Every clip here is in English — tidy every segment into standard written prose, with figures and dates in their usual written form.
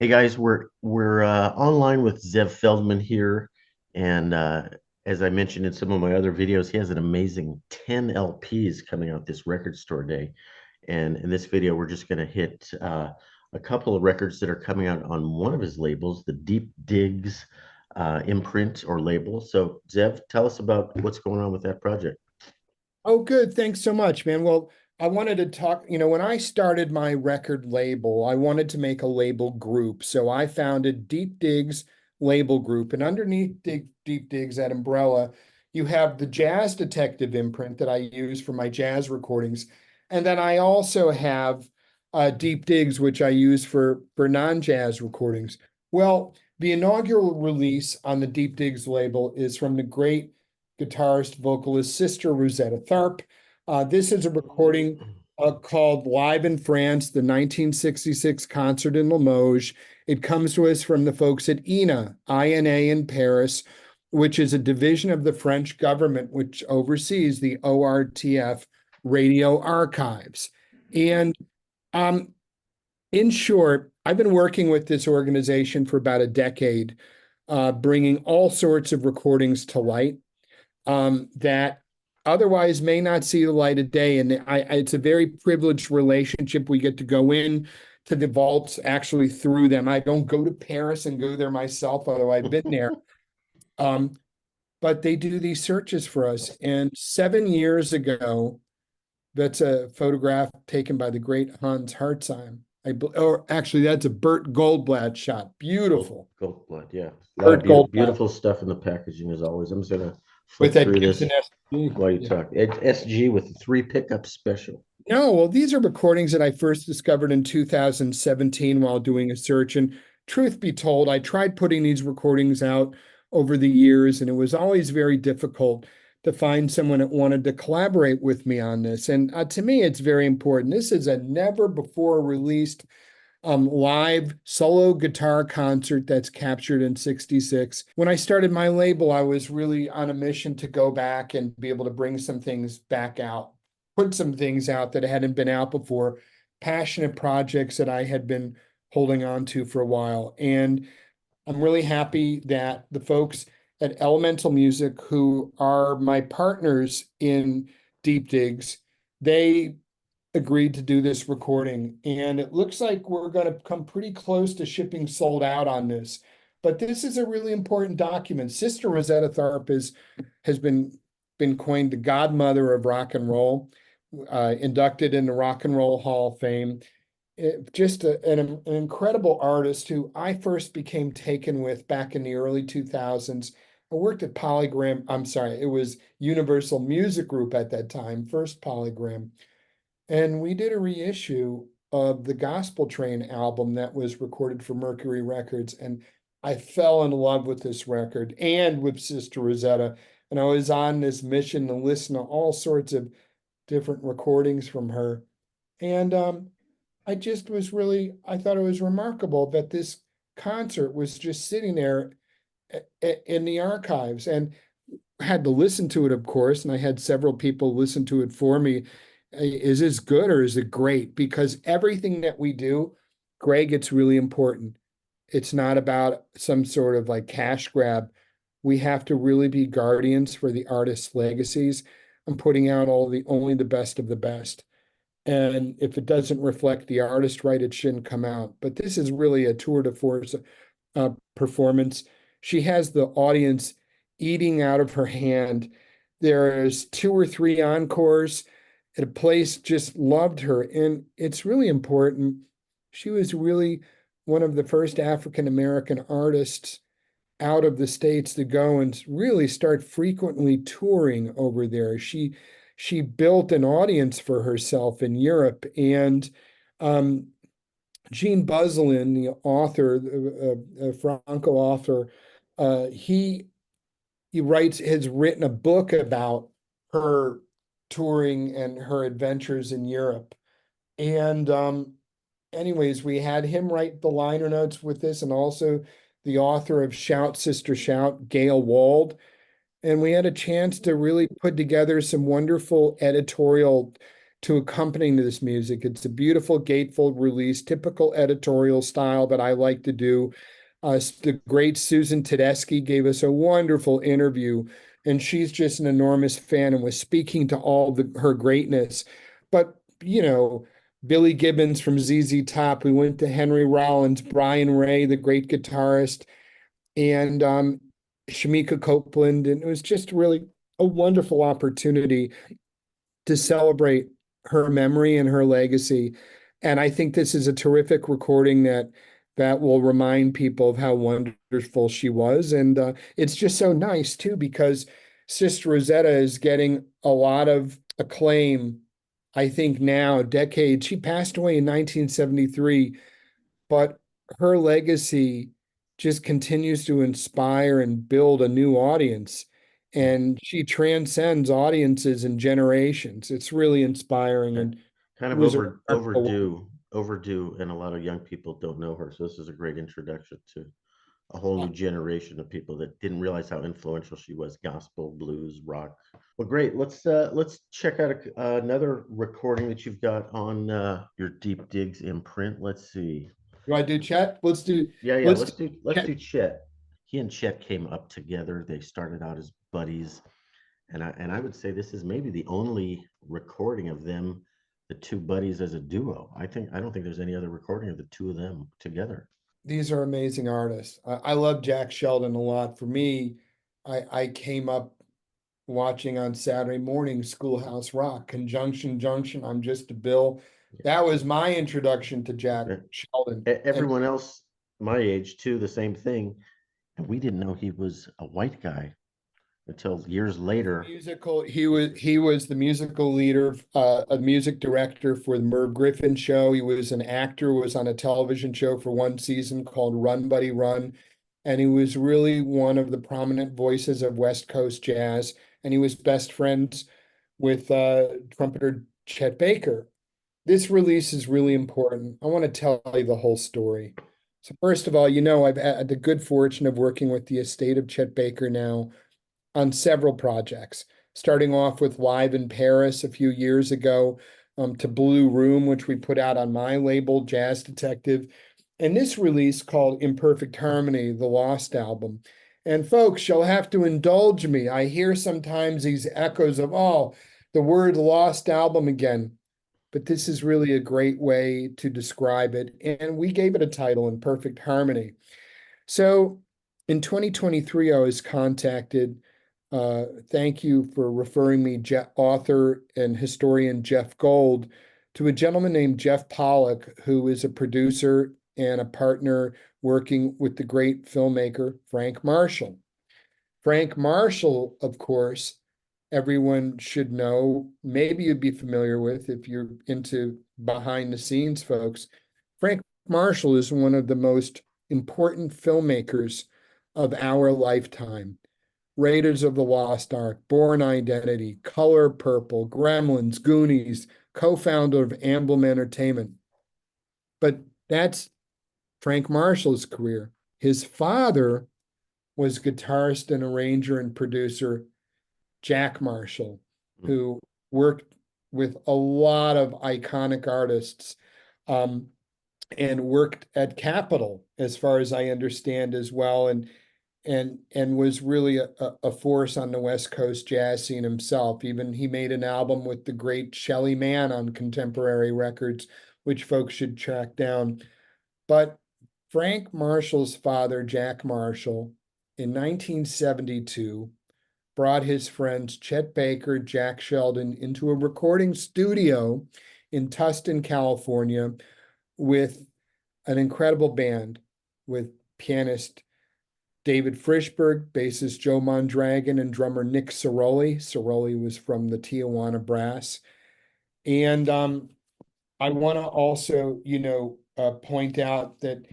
Hey guys, we're online with Zev Feldman here, and as I mentioned in some of my other videos, he has an amazing 10 LPs coming out this record store day. And in this video, we're just going to hit a couple of records that are coming out on one of his labels, the Deep Digs imprint or label. So Zev, tell us about what's going on with that project. Oh, good. Thanks so much, man. Well, I wanted to talk, when I started my record label, I wanted to make a label group. So I founded Deep Digs Label Group. And underneath Deep Digs, that umbrella, you have the Jazz Detective imprint that I use for my jazz recordings. And then I also have Deep Digs, which I use for non-jazz recordings. Well, the inaugural release on the Deep Digs label is from the great guitarist, vocalist, sister Rosetta Tharpe. This is a recording called Live in France, the 1966 concert in Limoges. It comes to us from the folks at INA in Paris, which is a division of the French government which oversees the ORTF radio archives. And um, in short, I've been working with this organization for about a decade, bringing all sorts of recordings to light that otherwise may not see the light of day. And it's a very privileged relationship. We get to go in to the vaults actually through them. I don't go to Paris and go there myself, although I've been there. Um, but they do these searches for us. And 7 years ago, that's a photograph taken by the great Hans Hartzheim. Or actually, that's a Bert Goldblatt shot. Beautiful. Gold yeah. A lot of Bert Goldblatt beautiful stuff in the packaging as always. I'm just gonna with flip that through Gibson this SG. while you Yeah. talk. It's SG with the three pickup special. No, well, these are recordings that I first discovered in 2017 while doing a search. And truth be told, I tried putting these recordings out over the years, and it was always very difficult to find someone that wanted to collaborate with me on this. And to me, it's very important. This is a never before released live solo guitar concert that's captured in 66. When I started my label, I was really on a mission to go back and be able to bring some things back out, put some things out that hadn't been out before, passionate projects that I had been holding on to for a while. And I'm really happy that the folks at Elemental Music, who are my partners in Deep Digs, they agreed to do this recording. And it looks like we're going to come pretty close to shipping sold out on this. But this is a really important document. Sister Rosetta Tharpe has been coined the godmother of rock and roll, inducted in the Rock and Roll Hall of Fame. Just an incredible artist who I first became taken with back in the early 2000s. I worked at Polygram. I'm sorry, it was Universal Music Group at that time, first Polygram. And we did a reissue of the Gospel Train album that was recorded for Mercury Records. And I fell in love with this record and with Sister Rosetta. And I was on this mission to listen to all sorts of different recordings from her. And I just was really, I thought it was remarkable that this concert was just sitting there in the archives, and had to listen to it, of course. And I had several people listen to it for me. Is this good or is it great? Because everything that we do, Greg, it's really important. It's not about some sort of like cash grab. We have to really be guardians for the artist's legacies and putting out all the only the best of the best. And if it doesn't reflect the artist right, it shouldn't come out. But this is really a tour de force performance. She has the audience eating out of her hand. There's two or three encores. And a place just loved her. And it's really important. She was really one of the first African American artists out of the States to go and really start frequently touring over there. She built an audience for herself in Europe. And um, Gene Buslin, the author, Franco author, he has written a book about her touring and her adventures in Europe. And anyways, we had him write the liner notes with this, and also the author of Shout, Sister Shout, Gail Wald. And we had a chance to really put together some wonderful editorial to accompanying this music. It's a beautiful gatefold release, typical editorial style that I like to do. The great Susan Tedeschi gave us a wonderful interview, and she's just an enormous fan and was speaking to her greatness. But, Billy Gibbons from ZZ Top, we went to Henry Rollins, Brian Ray, the great guitarist, and Shamika Copeland. And it was just really a wonderful opportunity to celebrate her memory and her legacy. And I think this is a terrific recording that will remind people of how wonderful she was. And it's just so nice too, because Sister Rosetta is getting a lot of acclaim. I think now, decades. She passed away in 1973, but her legacy just continues to inspire and build a new audience. And she transcends audiences and generations. It's really inspiring. Yeah. And Kind it of was a remarkable woman. overdue, and a lot of young people don't know her. So this is a great introduction to a whole new generation of people that didn't realize how influential she was. Gospel, blues, rock. Well, great. Let's check out another recording that you've got on your Deep Digs imprint. Let's see. Do I do Chet? Yeah. Let's do Let's Chet. do Chet. He and Chet came up together. They started out as buddies, and I would say this is maybe the only recording of them, the two buddies as a duo. I don't think there's any other recording of the two of them together. These are amazing artists. I love Jack Sheldon a lot. For me, I came up watching on Saturday morning Schoolhouse Rock, Conjunction Junction. I'm just a Bill. That was my introduction to Jack Yeah. Sheldon. And Everyone else my age too, the same thing. And we didn't know he was a white guy until years later. he was the musical leader, a music director for the Merv Griffin show. He was an actor, was on a television show for one season called Run Buddy Run. And he was really one of the prominent voices of West Coast jazz. And he was best friends with trumpeter Chet Baker. This release is really important. I want to tell you the whole story. So first of all, I've had the good fortune of working with the estate of Chet Baker now on several projects, starting off with Live in Paris a few years ago, to Blue Room, which we put out on my label, Jazz Detective, and this release called Imperfect Harmony, the Lost album. And folks, you'll have to indulge me. I hear sometimes these echoes of, oh, the word lost album again, but this is really a great way to describe it. And we gave it a title, Imperfect Harmony. So in 2023, I was contacted. Thank you for referring me, author and historian Jeff Gold, to a gentleman named Jeff Pollock, who is a producer and a partner working with the great filmmaker Frank Marshall. Frank Marshall, of course, everyone should know, maybe you'd be familiar with if you're into behind the scenes folks. Frank Marshall is one of the most important filmmakers of our lifetime. Raiders of the Lost Ark, Born Identity, Color Purple, Gremlins, Goonies, co-founder of Emblem Entertainment. But that's Frank Marshall's career. His father was guitarist and arranger and producer Jack Marshall, who worked with a lot of iconic artists, and worked at Capitol, as far as I understand, as well, and was really a force on the West Coast jazz scene himself. Even he made an album with the great Shelly Manne on Contemporary Records, which folks should track down. But Frank Marshall's father, Jack Marshall, in 1972, brought his friends Chet Baker, Jack Sheldon into a recording studio in Tustin, California, with an incredible band with pianist David Frischberg, bassist Joe Mondragon, and drummer Nick Ceroli. Ceroli was from the Tijuana Brass. And I want to also, point out that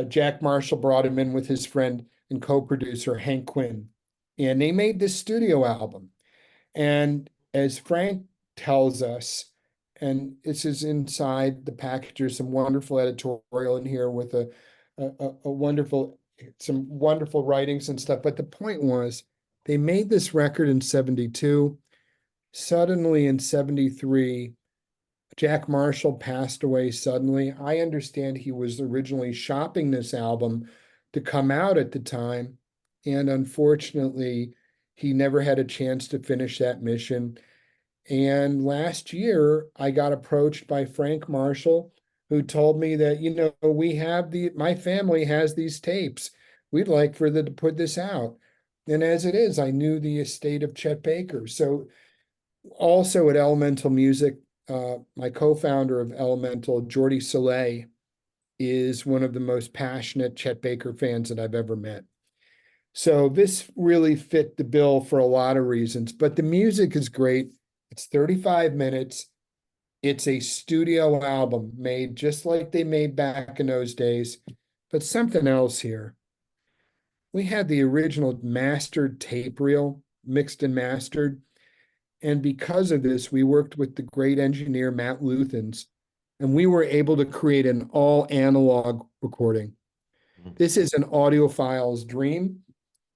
Jack Marshall brought him in with his friend and co-producer Hank Quinn, and they made this studio album. And as Frank tells us, and this is inside the package, there's some wonderful editorial in here with a wonderful, some wonderful writings and stuff. But the point was, they made this record in 72. Suddenly in 73, Jack Marshall passed away suddenly. I understand he was originally shopping this album to come out at the time, and unfortunately, he never had a chance to finish that mission. And last year, I got approached by Frank Marshall, who told me that, we have my family has these tapes. We'd like for them to put this out. And as it is, I knew the estate of Chet Baker. So also at Elemental Music, my co-founder of Elemental, Jordy Soleil, is one of the most passionate Chet Baker fans that I've ever met. So this really fit the bill for a lot of reasons, but the music is great. It's 35 minutes. It's a studio album made just like they made back in those days, but something else here. We had the original mastered tape reel, mixed and mastered. And because of this, we worked with the great engineer, Matt Luthens, and we were able to create an all analog recording. Mhm. This is an audiophile's dream.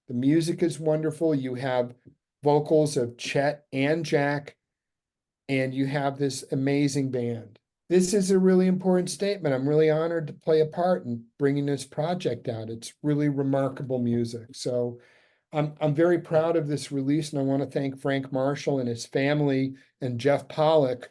The music is wonderful. You have vocals of Chet and Jack, and you have this amazing band. This is a really important statement. I'm really honored to play a part in bringing this project out. It's really remarkable music. So I'm very proud of this release, and I want to thank Frank Marshall and his family and Jeff Pollock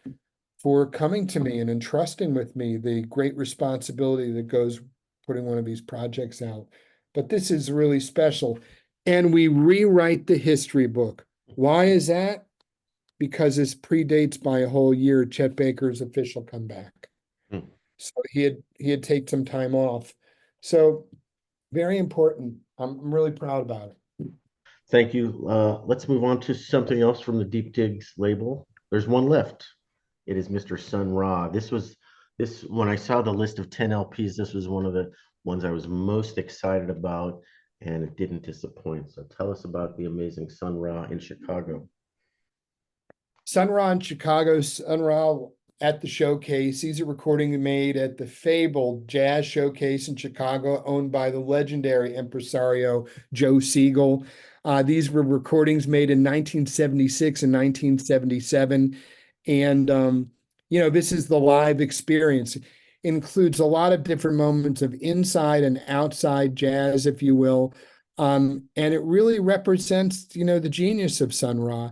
for coming to me and entrusting with me the great responsibility that goes putting one of these projects out. But this is really special. And we rewrite the history book. Why is that? Because this predates by a whole year Chet Baker's official comeback. Mm. So he had taken some time off. So very important. I'm really proud about it. Thank you. Let's move on to something else from the Deep Digs label. There's one left. It is Mr. Sun Ra. This when I saw the list of 10 LPs, this was one of the ones I was most excited about, and it didn't disappoint. So tell us about the amazing Sun Ra in Chicago. Sun Ra in Chicago, Sun Ra at the showcase. These are recordings made at the fabled Jazz Showcase in Chicago, owned by the legendary impresario Joe Siegel. These were recordings made in 1976 and 1977. And, this is the live experience. It includes a lot of different moments of inside and outside jazz, if you will. And it really represents, the genius of Sun Ra.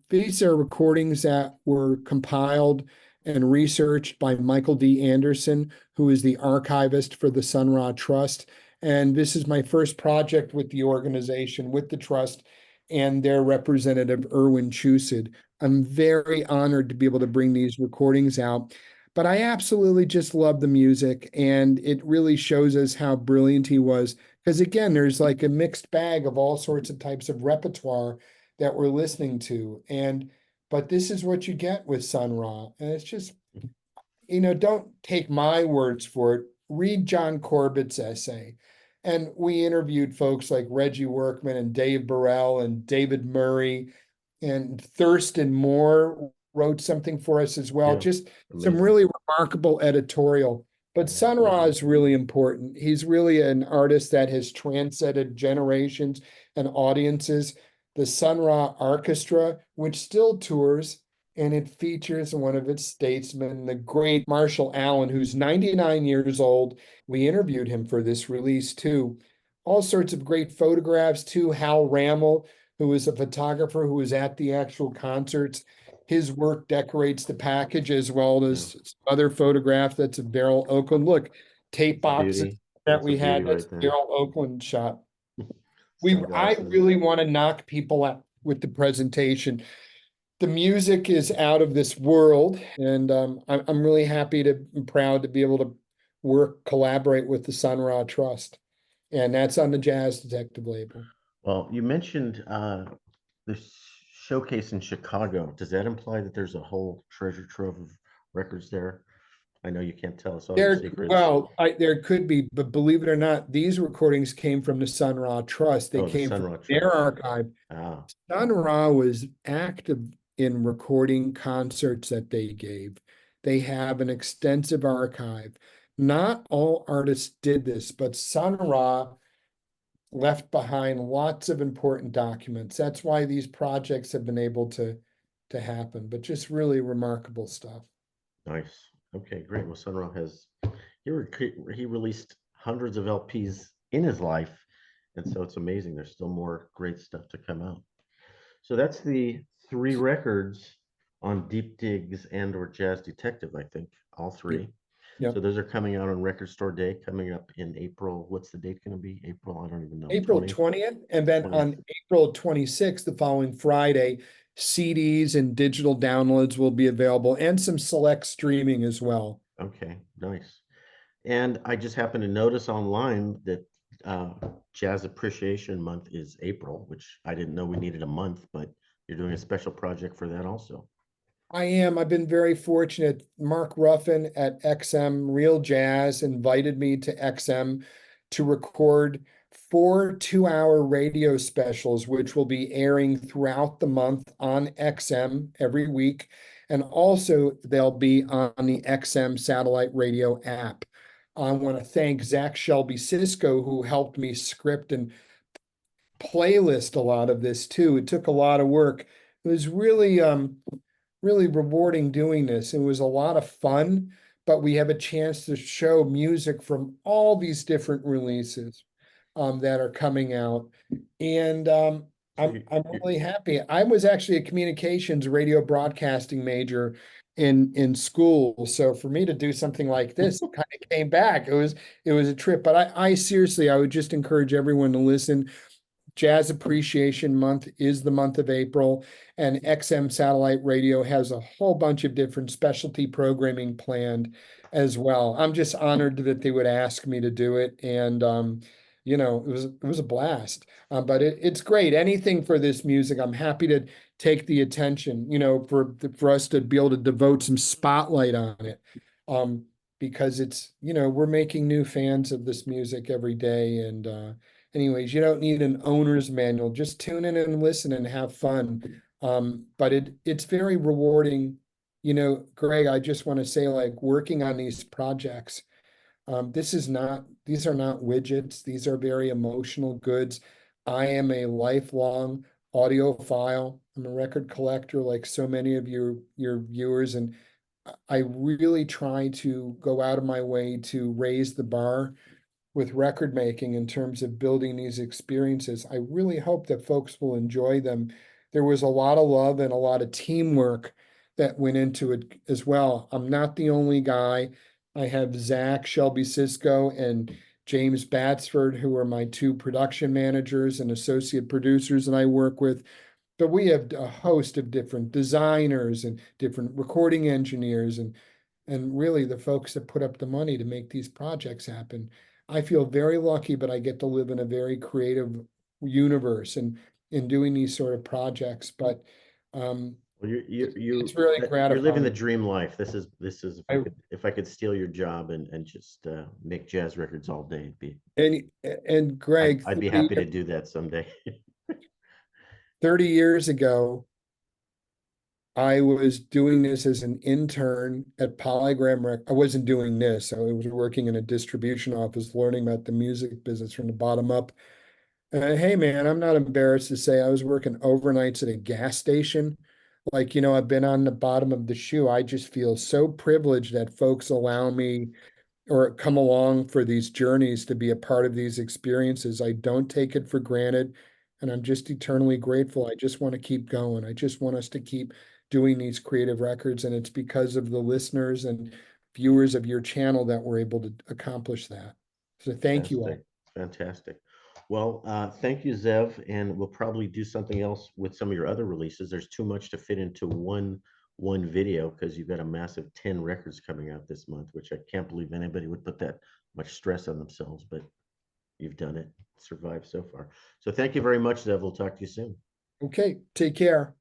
These are recordings that were compiled and researched by Michael D. Anderson, who is the archivist for the Sun Ra Trust. And this is my first project with the organization, with the trust, and their representative, Erwin Chusid. I'm very honored to be able to bring these recordings out. But I absolutely just love the music, and it really shows us how brilliant he was. Because again, there's like a mixed bag of all sorts of types of repertoire that we're listening to. But this is what you get with Sun Ra. And it's just, don't take my words for it. Read John Corbett's essay. And we interviewed folks like Reggie Workman and Dave Burrell and David Murray, and Thurston Moore wrote something for us as well. Yeah, Just some amazing. really remarkable editorial. But Sun Ra is really important. He's really an artist that has transcended generations and audiences. The Sun Ra Orchestra, which still tours, and it features one of its statesmen, the great Marshall Allen, who's 99 years old. We interviewed him for this release too. All sorts of great photographs too. Hal Rammel, who is a photographer who was at the actual concerts. His work decorates the package as well Yeah, as other photographs. That's a Beryl Oakland. Look, tape it's a boxes beauty. that That's a we beauty had. That's right there. Beryl Oakland shot. I Sunglasses. really want to knock people out with the presentation. The music is out of this world, and I'm really happy to and proud to be able to collaborate with the Sun Ra Trust, and that's on the Jazz Detective label. Well, you mentioned the showcase in Chicago. Does that imply that there's a whole treasure trove of records there? I know you can't tell us all your secrets. There could be, but believe it or not, these recordings came from the Sun Ra Trust. They Oh, the came from Sunrock their Trust. archive. Ah, Sun Ra was active in recording concerts that they gave. They have an extensive archive. Not all artists did this, but Sun Ra left behind lots of important documents. That's why these projects have been able to happen, but just really remarkable stuff. Nice. Okay, great. Well, Sunral has he released hundreds of LPs in his life, and so it's amazing. There's still more great stuff to come out. So that's the three records on Deep Digs and or Jazz Detective, I think, all three. Yeah. So those are coming out on Record Store Day, coming up in April. What's the date going to be? April, I don't even know. April 20th, 20th, and then 20th. on April 26th, the following Friday, CDs and digital downloads will be available and some select streaming as well. Okay, nice. And I just happened to notice online that uh, Jazz Appreciation Month is April, which I didn't know we needed a month, but you're doing a special project for that also. I am. I've been very fortunate. Mark Ruffin at XM Real Jazz invited me to XM to record 4 2-hour radio specials, which will be airing throughout the month on XM every week. And also, they'll be on the XM satellite radio app. I want to thank Zach Shelby Cisco, who helped me script and playlist a lot of this too. It took a lot of work. It was really rewarding doing this. It was a lot of fun, but we have a chance to show music from all these different releases that are coming out. And So I'm really happy. I was actually a communications radio broadcasting major in school. So for me to do something like this kind of came back. It was a trip. But I seriously I would just encourage everyone to listen. Jazz Appreciation Month is the month of April, and XM Satellite Radio has a whole bunch of different specialty programming planned as well. I'm just honored that they would ask me to do it, and it was a blast. But it's great. Anything for this music, I'm happy to take the attention. For us to be able to devote some spotlight on it, um, because we're making new fans of this music every day, and anyways, you don't need an owner's manual. Just tune in and listen and have fun. But it's very rewarding. Greg, I just want to say, like, working on these projects, these are not widgets. These are very emotional goods. I am a lifelong audiophile. I'm a record collector, like so many of your viewers, and I really try to go out of my way to raise the bar with record making in terms of building these experiences. I really hope that folks will enjoy them. There was a lot of love and a lot of teamwork that went into it as well. I'm not the only guy. I have Zach Shelby Cisco and James Batsford, who are my two production managers and associate producers that I work with. But we have a host of different designers and different recording engineers and really the folks that put up the money to make these projects happen. I feel very lucky, but I get to live in a very creative universe and in doing these sort of projects. But Well, it's really you're living the gratifying. dream life. This is I, if I could steal your job and just make jazz records all day, and and I'd Greg, I'd be happy to do that someday. 30 years ago, I was doing this as an intern at Polygram I wasn't doing this. I was working in a distribution office, learning about the music business from the bottom up. Hey man, I'm not embarrassed to say I was working overnights at a gas station. Like, I've been on the bottom of the shoe. I just feel so privileged that folks allow me or come along for these journeys to be a part of these experiences. I don't take it for granted, and I'm just eternally grateful. I just want to keep going. I just want us to keep doing these creative records, and it's because of the listeners and viewers of your channel that we're able to accomplish that. So thank you all. Fantastic, fantastic. Well, thank you, Zev, and we'll probably do something else with some of your other releases. There's too much to fit into one video because you've got a massive 10 records coming out this month, which I can't believe anybody would put that much stress on themselves, but you've done it, survived so far. So thank you very much, Zev. We'll talk to you soon. Okay, take care.